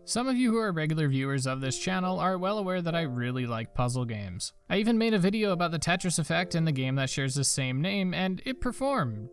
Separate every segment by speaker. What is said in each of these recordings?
Speaker 1: Some of you who are regular viewers of this channel are well aware that I really like puzzle games. I even made a video about the Tetris Effect in the game that shares the same name, and it performed.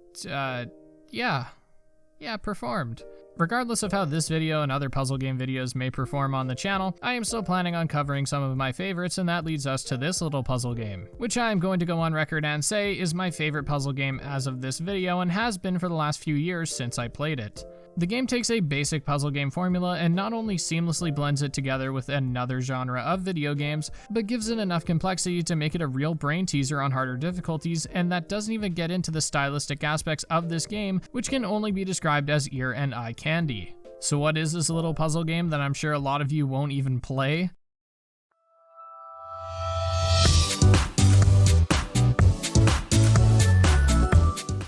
Speaker 1: Performed. Regardless of how this video and other puzzle game videos may perform on the channel, I am still planning on covering some of my favorites, and that leads us to this little puzzle game, which I am going to go on record and say is my favorite puzzle game as of this video and has been for the last few years since I played it. The game takes a basic puzzle game formula and not only seamlessly blends it together with another genre of video games, but gives it enough complexity to make it a real brain teaser on harder difficulties, and that doesn't even get into the stylistic aspects of this game, which can only be described as ear and eye candy. So what is this little puzzle game that I'm sure a lot of you won't even play?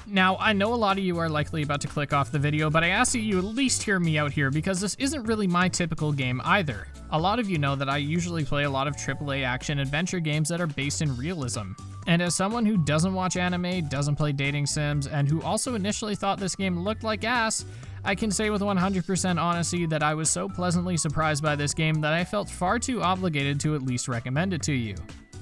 Speaker 1: Now, I know a lot of you are likely about to click off the video, but I ask that you at least hear me out here because this isn't really my typical game either. A lot of you know that I usually play a lot of AAA action adventure games that are based in realism. And as someone who doesn't watch anime, doesn't play dating sims, and who also initially thought this game looked like ass, I can say with 100% honesty that I was so pleasantly surprised by this game that I felt far too obligated to at least recommend it to you.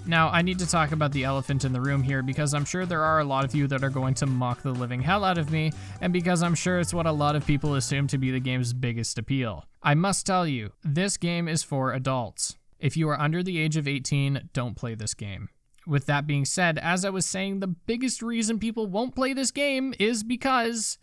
Speaker 1: Now, I need to talk about the elephant in the room here because I'm sure there are a lot of you that are going to mock the living hell out of me, and because I'm sure it's what a lot of people assume to be the game's biggest appeal. I must tell you, this game is for adults. If you are under the age of 18, don't play this game. With that being said, as I was saying, the biggest reason people won't play this game is because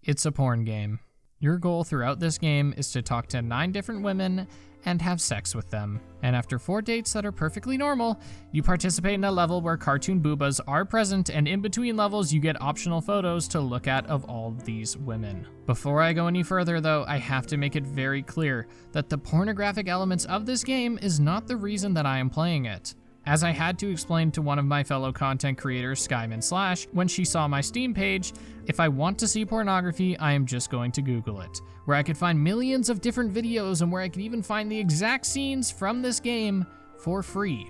Speaker 1: it's a porn game. Your goal throughout this game is to talk to 9 different women and have sex with them. And after 4 dates that are perfectly normal, you participate in a level where cartoon boobas are present, and in between levels you get optional photos to look at of all these women. Before I go any further though, I have to make it very clear that the pornographic elements of this game is not the reason that I am playing it. As I had to explain to one of my fellow content creators, Skyman Slash, when she saw my Steam page, if I want to see pornography, I am just going to Google it, where I could find millions of different videos and where I could even find the exact scenes from this game for free.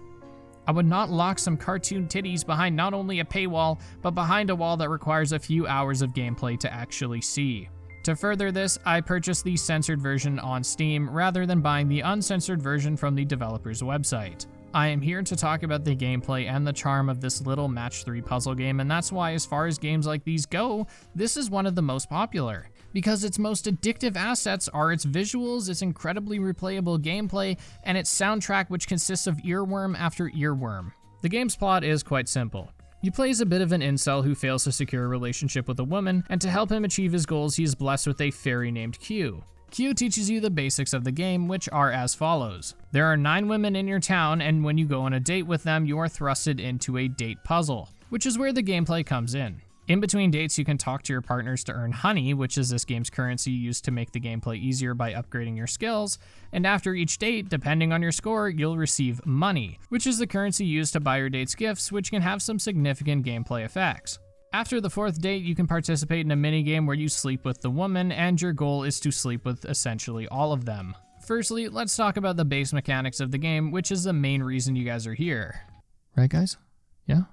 Speaker 1: I would not lock some cartoon titties behind not only a paywall, but behind a wall that requires a few hours of gameplay to actually see. To further this, I purchased the censored version on Steam rather than buying the uncensored version from the developer's website. I am here to talk about the gameplay and the charm of this little match 3 puzzle game, and that's why as far as games like these go, this is one of the most popular. Because its most addictive assets are its visuals, its incredibly replayable gameplay, and its soundtrack, which consists of earworm after earworm. The game's plot is quite simple. You play as a bit of an incel who fails to secure a relationship with a woman, and to help him achieve his goals, he is blessed with a fairy named Q. Q teaches you the basics of the game, which are as follows. There are 9 women in your town, and when you go on a date with them, you are thrusted into a date puzzle, which is where the gameplay comes in. In between dates, you can talk to your partners to earn honey, which is this game's currency used to make the gameplay easier by upgrading your skills, and after each date, depending on your score, you'll receive money, which is the currency used to buy your dates gifts, which can have some significant gameplay effects. After the 4th date, you can participate in a minigame where you sleep with the woman, and your goal is to sleep with essentially all of them. Firstly, let's talk about the base mechanics of the game, which is the main reason you guys are here. Right, guys? Yeah?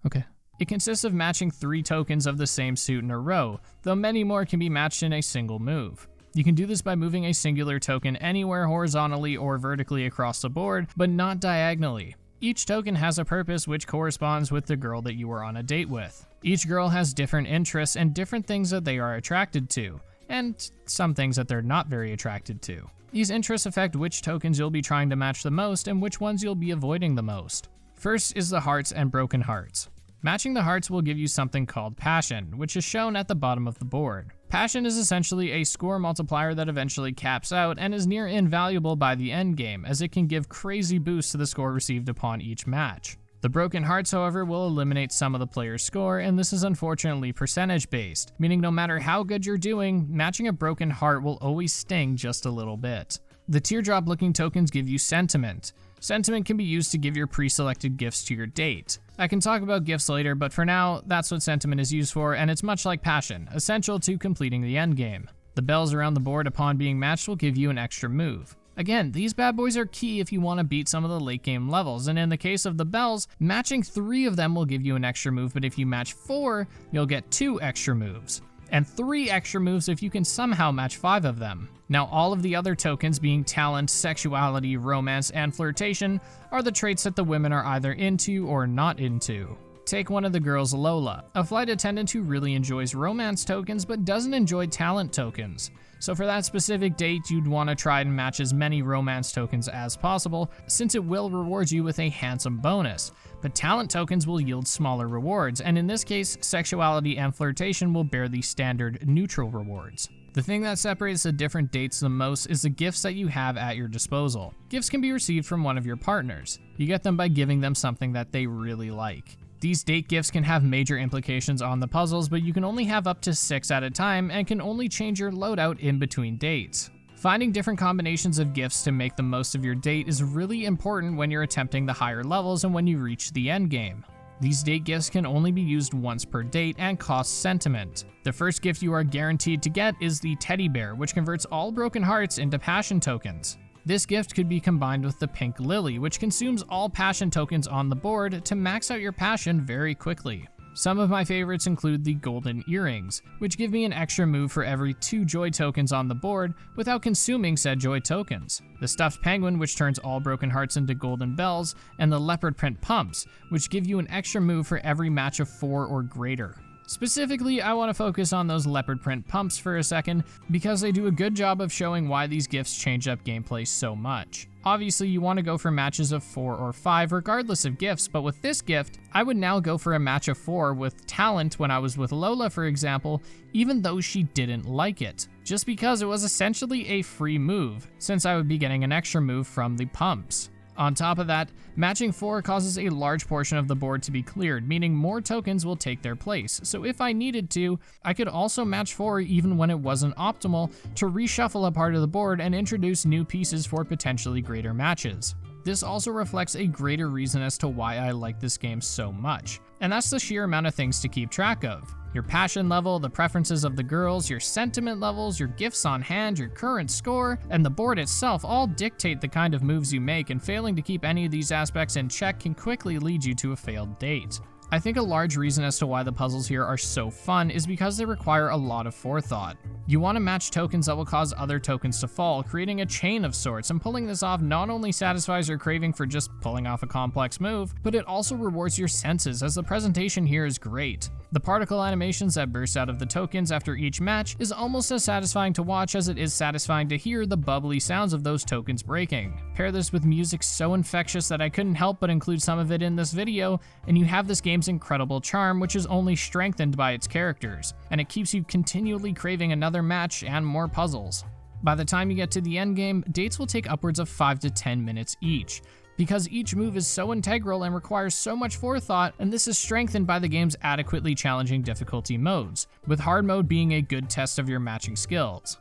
Speaker 1: Okay. It consists of matching 3 tokens of the same suit in a row, though many more can be matched in a single move. You can do this by moving a singular token anywhere horizontally or vertically across the board, but not diagonally. Each token has a purpose which corresponds with the girl that you are on a date with. Each girl has different interests and different things that they are attracted to, and some things that they're not very attracted to. These interests affect which tokens you'll be trying to match the most and which ones you'll be avoiding the most. First is the hearts and broken hearts. Matching the hearts will give you something called passion, which is shown at the bottom of the board. Passion is essentially a score multiplier that eventually caps out and is near invaluable by the end game, as it can give crazy boosts to the score received upon each match. The broken hearts, however, will eliminate some of the player's score, and this is unfortunately percentage-based, meaning no matter how good you're doing, matching a broken heart will always sting just a little bit. The teardrop-looking tokens give you sentiment. Sentiment can be used to give your pre-selected gifts to your date. I can talk about gifts later, but for now, that's what sentiment is used for, and it's much like passion, essential to completing the endgame. The bells around the board upon being matched will give you an extra move. Again, these bad boys are key if you want to beat some of the late game levels, and in the case of the bells, matching 3 of them will give you an extra move, but if you match 4, you'll get 2 extra moves. and 3 extra moves if you can somehow match 5 of them. Now, all of the other tokens, being talent, sexuality, romance, and flirtation, are the traits that the women are either into or not into. Take one of the girls, Lola, a flight attendant who really enjoys romance tokens but doesn't enjoy talent tokens. So for that specific date, you'd want to try and match as many romance tokens as possible, since it will reward you with a handsome bonus. But talent tokens will yield smaller rewards, and in this case, sexuality and flirtation will bear the standard neutral rewards. The thing that separates the different dates the most is the gifts that you have at your disposal. Gifts can be received from one of your partners. You get them by giving them something that they really like. These date gifts can have major implications on the puzzles, but you can only have up to 6 at a time and can only change your loadout in between dates. Finding different combinations of gifts to make the most of your date is really important when you're attempting the higher levels and when you reach the end game. These date gifts can only be used once per date and cost sentiment. The first gift you are guaranteed to get is the teddy bear, which converts all broken hearts into passion tokens. This gift could be combined with the pink lily, which consumes all passion tokens on the board to max out your passion very quickly. Some of my favorites include the golden earrings, which give me an extra move for every 2 joy tokens on the board without consuming said joy tokens. The stuffed penguin, which turns all broken hearts into golden bells, and the leopard print pumps, which give you an extra move for every match of 4 or greater. Specifically, I want to focus on those leopard print pumps for a second, because they do a good job of showing why these gifts change up gameplay so much. Obviously, you want to go for matches of 4 or 5 regardless of gifts, but with this gift, I would now go for a match of 4 with talent when I was with Lola, for example, even though she didn't like it, just because it was essentially a free move, since I would be getting an extra move from the pumps. On top of that, matching 4 causes a large portion of the board to be cleared, meaning more tokens will take their place. So if I needed to, I could also match 4 even when it wasn't optimal to reshuffle a part of the board and introduce new pieces for potentially greater matches. This also reflects a greater reason as to why I like this game so much, and that's the sheer amount of things to keep track of. Your passion level, the preferences of the girls, your sentiment levels, your gifts on hand, your current score, and the board itself all dictate the kind of moves you make, and failing to keep any of these aspects in check can quickly lead you to a failed date. I think a large reason as to why the puzzles here are so fun is because they require a lot of forethought. You want to match tokens that will cause other tokens to fall, creating a chain of sorts, and pulling this off not only satisfies your craving for just pulling off a complex move, but it also rewards your senses, as the presentation here is great. The particle animations that burst out of the tokens after each match is almost as satisfying to watch as it is satisfying to hear the bubbly sounds of those tokens breaking. Pair this with music so infectious that I couldn't help but include some of it in this video, and you have this game's incredible charm, which is only strengthened by its characters, and it keeps you continually craving another match and more puzzles. By the time you get to the end game, dates will take upwards of 5 to 10 minutes each, because each move is so integral and requires so much forethought, and this is strengthened by the game's adequately challenging difficulty modes, with hard mode being a good test of your matching skills.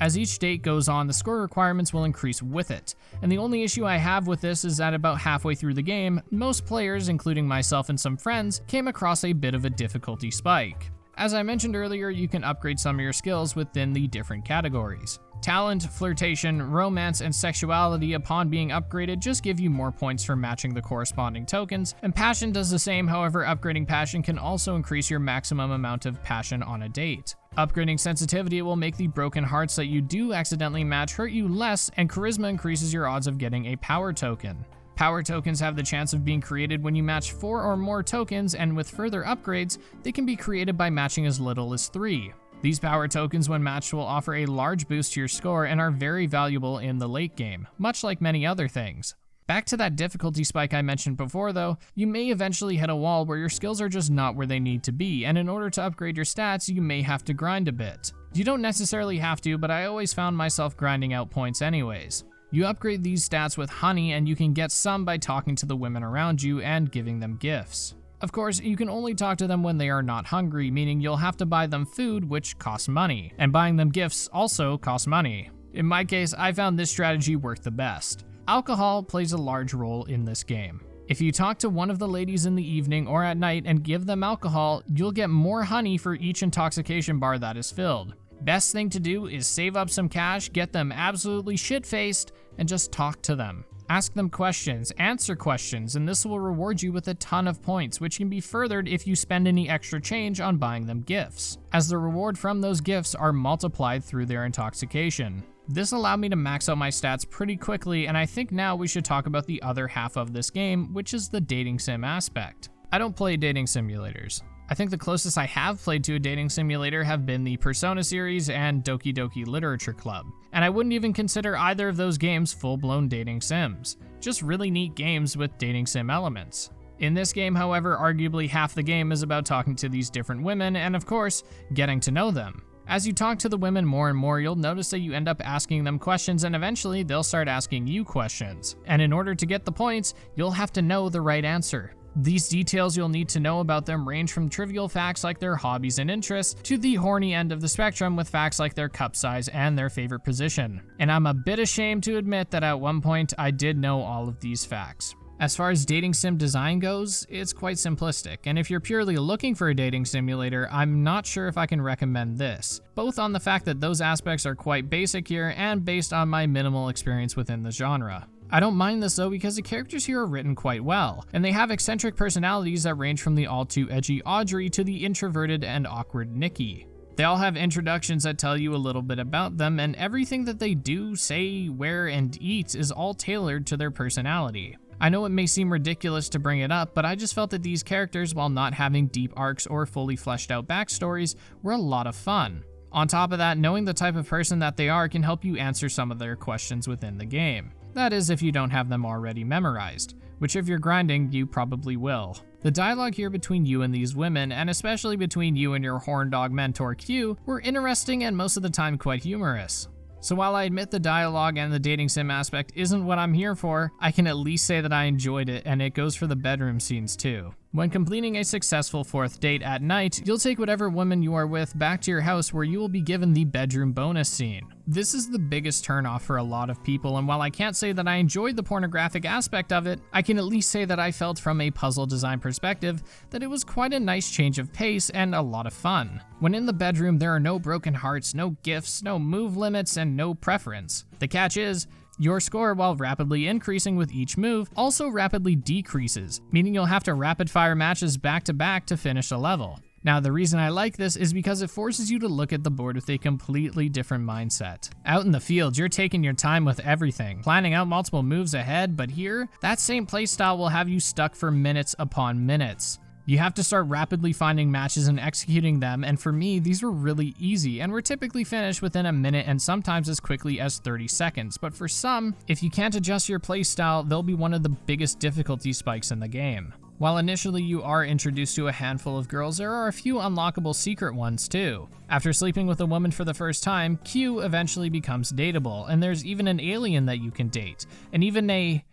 Speaker 1: As each date goes on, the score requirements will increase with it, and the only issue I have with this is that about halfway through the game, most players, including myself and some friends, came across a bit of a difficulty spike. As I mentioned earlier, you can upgrade some of your skills within the different categories. Talent, flirtation, romance, and sexuality upon being upgraded just give you more points for matching the corresponding tokens, and passion does the same. However, upgrading passion can also increase your maximum amount of passion on a date. Upgrading sensitivity will make the broken hearts that you do accidentally match hurt you less, and charisma increases your odds of getting a power token. Power tokens have the chance of being created when you match 4 or more tokens, and with further upgrades, they can be created by matching as little as 3. These power tokens, when matched, will offer a large boost to your score and are very valuable in the late game, much like many other things. Back to that difficulty spike I mentioned before though, you may eventually hit a wall where your skills are just not where they need to be, and in order to upgrade your stats, you may have to grind a bit. You don't necessarily have to, but I always found myself grinding out points anyways. You upgrade these stats with honey, and you can get some by talking to the women around you and giving them gifts. Of course, you can only talk to them when they are not hungry, meaning you'll have to buy them food, which costs money, and buying them gifts also costs money. In my case, I found this strategy worked the best. Alcohol plays a large role in this game. If you talk to one of the ladies in the evening or at night and give them alcohol, you'll get more honey for each intoxication bar that is filled. Best thing to do is save up some cash, get them absolutely shit-faced, and just talk to them. Ask them questions, answer questions, and this will reward you with a ton of points, which can be furthered if you spend any extra change on buying them gifts, as the reward from those gifts are multiplied through their intoxication. This allowed me to max out my stats pretty quickly, and I think now we should talk about the other half of this game, which is the dating sim aspect. I don't play dating simulators. I think the closest I have played to a dating simulator have been the Persona series and Doki Doki Literature Club, and I wouldn't even consider either of those games full-blown dating sims, just really neat games with dating sim elements. In this game, however, arguably half the game is about talking to these different women and, of course, getting to know them. As you talk to the women more and more, you'll notice that you end up asking them questions, and eventually they'll start asking you questions. And in order to get the points, you'll have to know the right answer. These details you'll need to know about them range from trivial facts like their hobbies and interests to the horny end of the spectrum with facts like their cup size and their favorite position. And I'm a bit ashamed to admit that at one point I did know all of these facts. As far as dating sim design goes, it's quite simplistic, and if you're purely looking for a dating simulator, I'm not sure if I can recommend this, both on the fact that those aspects are quite basic here and based on my minimal experience within the genre. I don't mind this though because the characters here are written quite well, and they have eccentric personalities that range from the all too edgy Audrey to the introverted and awkward Nikki. They all have introductions that tell you a little bit about them, and everything that they do, say, wear, and eat is all tailored to their personality. I know it may seem ridiculous to bring it up, but I just felt that these characters, while not having deep arcs or fully fleshed out backstories, were a lot of fun. On top of that, knowing the type of person that they are can help you answer some of their questions within the game. That is, if you don't have them already memorized, which if you're grinding, you probably will. The dialogue here between you and these women, and especially between you and your horn dog mentor Q, were interesting and most of the time quite humorous. So while I admit the dialogue and the dating sim aspect isn't what I'm here for, I can at least say that I enjoyed it, and it goes for the bedroom scenes too. When completing a successful 4th date at night, you'll take whatever woman you are with back to your house where you will be given the bedroom bonus scene. This is the biggest turnoff for a lot of people, and while I can't say that I enjoyed the pornographic aspect of it, I can at least say that I felt from a puzzle design perspective that it was quite a nice change of pace and a lot of fun. When in the bedroom, there are no broken hearts, no gifts, no move limits, and no preference. The catch is, your score, while rapidly increasing with each move, also rapidly decreases, meaning you'll have to rapid fire matches back to back to finish a level. Now, the reason I like this is because it forces you to look at the board with a completely different mindset. Out in the field, you're taking your time with everything, planning out multiple moves ahead, but here, that same playstyle will have you stuck for minutes upon minutes. You have to start rapidly finding matches and executing them, and for me, these were really easy and were typically finished within a minute and sometimes as quickly as 30 seconds, but for some, if you can't adjust your playstyle, they'll be one of the biggest difficulty spikes in the game. While initially you are introduced to a handful of girls, there are a few unlockable secret ones too. After sleeping with a woman for the first time, Q eventually becomes dateable, and there's even an alien that you can date, and even a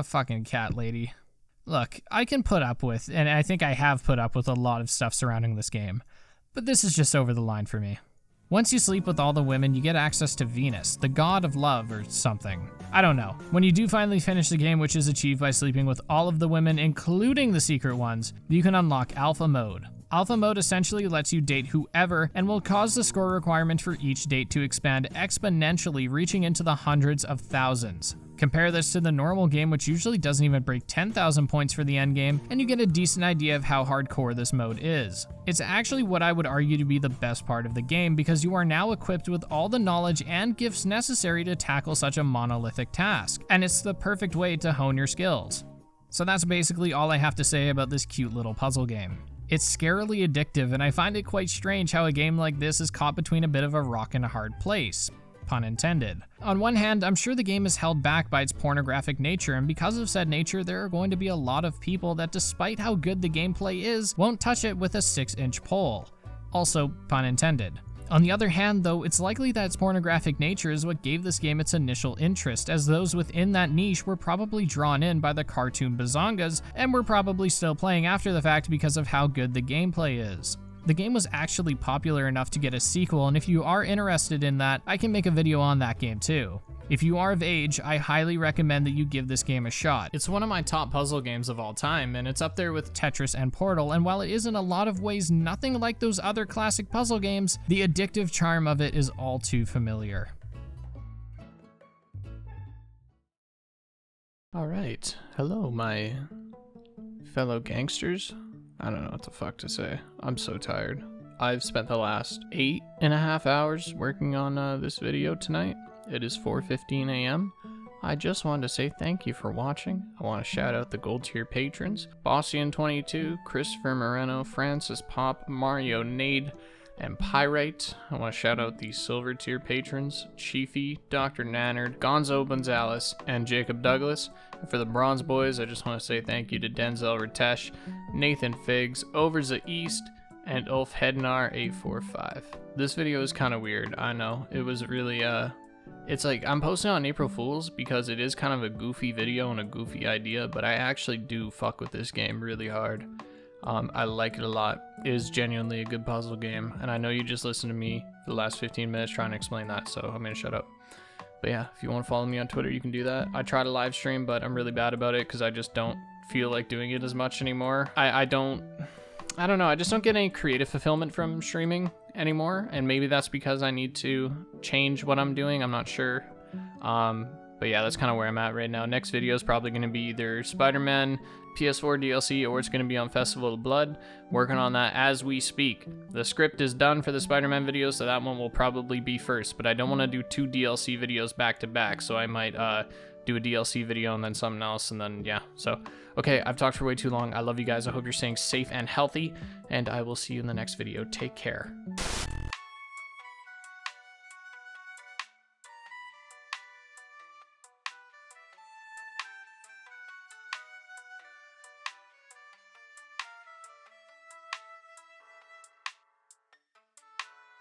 Speaker 1: fucking cat lady. Look, I can put up with, and I think I have put up with a lot of stuff surrounding this game, but this is just over the line for me. Once you sleep with all the women, you get access to Venus, the god of love or something. I don't know. When you do finally finish the game, which is achieved by sleeping with all of the women, including the secret ones, you can unlock Alpha Mode. Alpha Mode essentially lets you date whoever and will cause the score requirement for each date to expand exponentially, reaching into the hundreds of thousands. Compare this to the normal game, which usually doesn't even break 10,000 points for the endgame, and you get a decent idea of how hardcore this mode is. It's actually what I would argue to be the best part of the game, because you are now equipped with all the knowledge and gifts necessary to tackle such a monolithic task, and it's the perfect way to hone your skills. So that's basically all I have to say about this cute little puzzle game. It's scarily addictive, and I find it quite strange how a game like this is caught between a bit of a rock and a hard place. Pun intended. On one hand, I'm sure the game is held back by its pornographic nature, and because of said nature, there are going to be a lot of people that, despite how good the gameplay is, won't touch it with a 6-inch pole. Also, pun intended. On the other hand, though, it's likely that its pornographic nature is what gave this game its initial interest, as those within that niche were probably drawn in by the cartoon bazongas, and were probably still playing after the fact because of how good the gameplay is. The game was actually popular enough to get a sequel, and if you are interested in that, I can make a video on that game too. If you are of age, I highly recommend that you give this game a shot. It's one of my top puzzle games of all time, and it's up there with Tetris and Portal, and while it is in a lot of ways nothing like those other classic puzzle games, the addictive charm of it is all too familiar. Alright, hello my fellow gangsters. I don't know what the fuck to say. I'm so tired. I've spent the last 8.5 hours working on this video tonight. It is 4:15 a.m. I just wanted to say thank you for watching. I want to shout out the gold tier patrons: Bossian22, Christopher Moreno, Francis Pop, Mario Nade, and Pyrite. I want to shout out the silver tier patrons: Chiefy, Dr. Nannard, Gonzo Gonzalez, and Jacob Douglas. And for the bronze boys, I just want to say thank you to Denzel Ritesh, Nathan Figs, Over the East, and Ulf Hednar 845. This video is kind of weird, I know. It was really, it's like, I'm posting on April Fool's because it is kind of a goofy video and a goofy idea, but I actually do fuck with this game really hard. I like it a lot. It is genuinely a good puzzle game, and I know you just listened to me for the last 15 minutes trying to explain that, so I'm gonna shut up. But yeah, if you want to follow me on Twitter, you can do that. I try to live stream, but I'm really bad about it because I just don't feel like doing it as much anymore. I don't know, I just don't get any creative fulfillment from streaming anymore, and maybe that's because I need to change what I'm doing, I'm not sure. But yeah, that's kind of where I'm at right now. Next video is probably going to be either Spider-Man PS4 DLC, or it's going to be on Festival of Blood. Working on that as we speak. The script is done for the Spider-Man video, so that one will probably be first, but I don't want to do 2 DLC videos back to back, so I might do a DLC video and then something else, and then yeah. So okay, I've talked for way too long. I love you guys. I hope you're staying safe and healthy, and I will see you in the next video. Take care.